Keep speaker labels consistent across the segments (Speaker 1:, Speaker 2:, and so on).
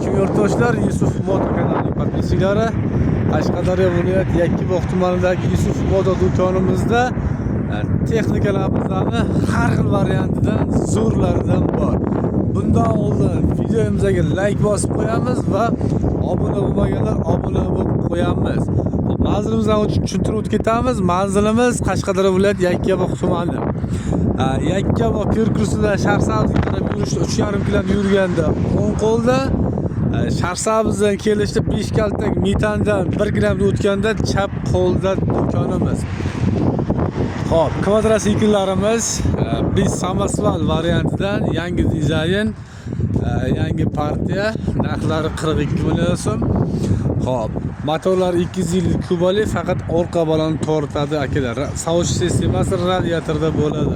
Speaker 1: Assalomu yurtdoshlar, Yusuf Moto kanalining podpischilari. Qashqadaryo viloyati Yakkabog' tumanidagi Yusuf Moto do'konimizda texnikalarimizni har xil variantidan zo'rlaridan bor. Bundan oldin videomizga like bosib qo'yamiz va obuna bo'lmaganlar obuna bo'lib qo'yamiz. Manzilimizni tushuntirib o'tib ketamiz. Manzilimiz Qashqadaryo viloyati Yakkabog' tumani. Yakkabog' Pirkursidan Sharsabzga qarab yurishda 3,5 km yurganda o'ng qo'lda, Sharsabzdan kelishda 5 kaltak metandan 1 km o'tganda chap qo'lda do'konimiz. Xo'p, kvadrotsikllarimiz biz samospal variantidan yangi dizayn, yangi partiya, narxlari 42 million so'm. Xo'p, motorlar 250 kubali, faqat orqa balon tortadi akalar. Sovush sistemasi radiatorda bo'ladi.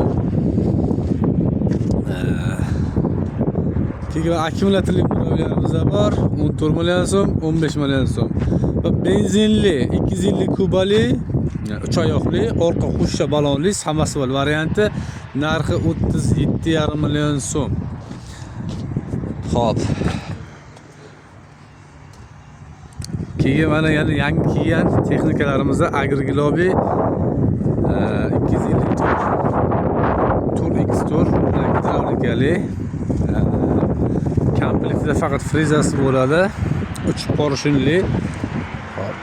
Speaker 1: Keyin akkumulyatorli motorlarimiz bor, 14 million so'm, 15 million so'm. Va benzinli 250 kubali, 3 oyoqli, orqa xushcha balonli samospal varianti, narxi 37,5 million so'm. Xo'p. Keyin mana yana yangi kelgan texnikalarimizda Agriglobi 250 tur X tur gidravlikali. Komplektida faqat frezasi bo'ladi. 3 porshinli. Hop.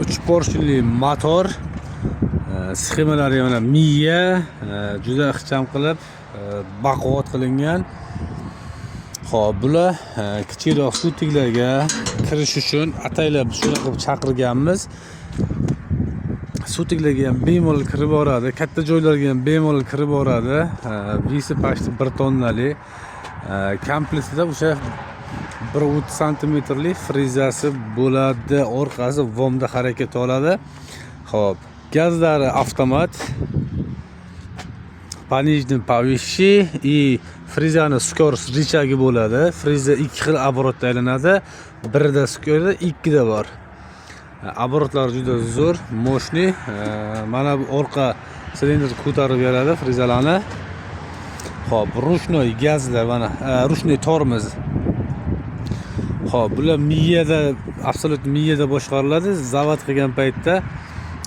Speaker 1: 3 porshinli motor. Sxemalari yana miya, juda ixcham qilib baquvvat qilingan. Xo'p, bular kichikroq sutiklarga kirish uchun ataylab shuna qilib chaqirganmiz. Sutiklarga ham bemalol kirib boradi, katta joylarga ham bemalol kirib boradi. Visi pashti 1 tonnali. Komplektida o'sha 1.30 santimetrli frezasi bo'ladi, orqasi vomda harakat oladi. Xo'p, gazlari avtomat. Пониженный повыше и frezani skorost rechagi bo'ladi. Freza 2 xil оборотda aylanadi. Birida skor, ikkida bor. Оборотлari juda zo'r, moshni. Mana bu orqa silindr ko'tarib beradi frezalarni. Xo'p, rushnoy gazlar mana, rushnoy tormoz. Xo'p, bular miyada, absolut miyada boshqariladi. Zavod qilgan paytda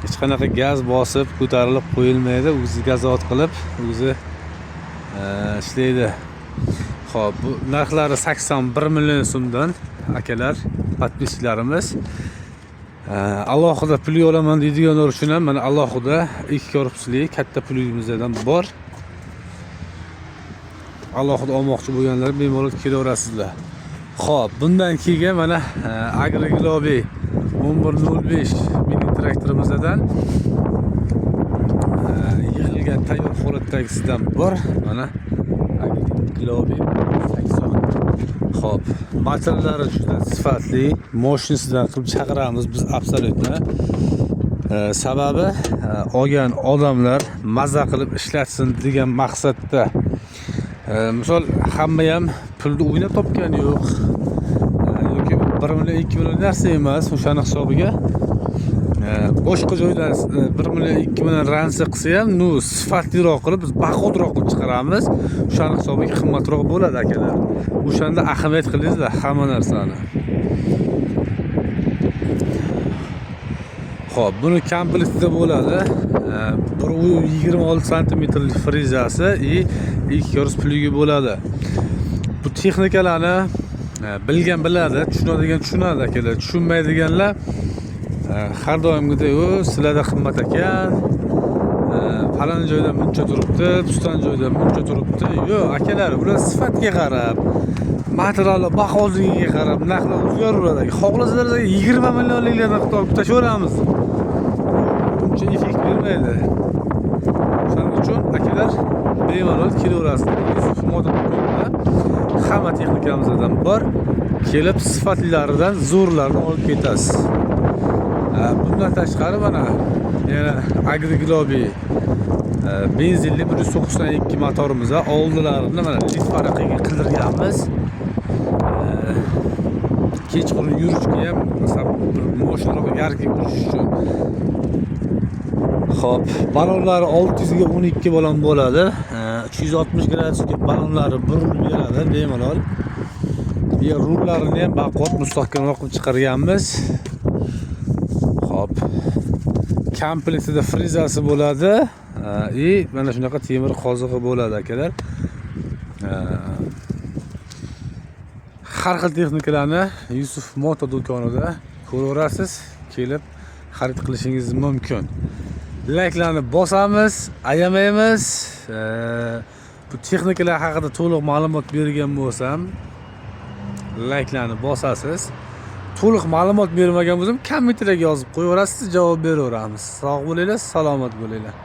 Speaker 1: hech qanaqa gaz bosib ko'tarilib qo'yilmaydi. O'zi gazot qilib, o'zi ishlaydi. Xo'p, bu narxlari 81 million so'mdan akalar, podpischlarimiz. Alohida pul olaman deydiganlar uchun ham mana alohida 2 korpusli katta pulingizdan bor. Alohida olmoqchi bo'lganlar bemalol kelaverasizlar. Xo'p, bundan keyin mana Agriglobi 1105 mini traktorimizdan yig'ilgan tayyor holatdagisidan bor. Mana Agriglobi 80. Xo'p, materiallari juda sifatli, mashinasidan qilib chaqiramiz biz absolutni. Sababi olgan odamlar mazza qilib ishlatsin degan maqsadda. Misol hamma ham pulni o'ynab topgani yo'q. Yoki 1 million 2 million narsa emas, o'shaning hisobiga boshqa joydan 1 million 2 million ransa qilsa ham, sifatliroq qilib biz bahodroq qilib chiqaramiz. O'shaning hisobiga qimmatroq bo'ladi akalar. O'shanda ahamiyat qilingizlar hamma narsani. Xo'p, buni komplektida bo'ladi. 1.26 santimetrli frezasi и 2 korpus pligi bo'ladi. Bu texnikalarni bilgan biladi, tushunadigan tushunadi akalar. Tushunmaydiganlar har doimgidek sizlarda qimmat ekan, falon joyda buncha turibdi, piston joyda buncha turibdi. Yo'q, akalar, bular sifatga qarab, materiallar baholigiga qarab narxlar o'zgaraveradi. Xohlasanglar 20 millionliklardan qilib tashaveramiz. Buncha effekt bermaydi. Shuning uchun akalar bemalol kelaverasizlar. Yusuf Moto do'konida hamma texnikamizdan bor. Kelib sifatlilaridan zo'rlarni olib ketasiz. Bundan tashqari mana yana Agriglobi benzinli 192 motorimiz va oldilarini mana lit paraqiga qildirganmiz. Kechqurun yurishga ham, masalan, mashinaga yarki yurish uchun. Xo'p, balonlari 600 ga 12 balon bo'ladi. 360 gradusga ballonlari burilib beradi bemalol. Bu rullarini ham baquvvat mustahkamroq qilib chiqarganmiz. Xo'p. Komplektida frizasi bo'ladi. Mana shunaqa temir qozig'i bo'ladi akalar. Har xil texnikalarni Yusuf Moto do'konida ko'raverasiz, kelib xarid qilishingiz mumkin. Layklarni bosamiz, ayamaymiz. Bu texnikalar haqida to'liq ma'lumot bergan bo'lsam, layklarni bosasiz. To'liq ma'lumot bermagan bo'lsam, kommentariyga yozib qo'yaverasiz, javob beraveramiz. Sog' bo'linglar, salomat bo'linglar.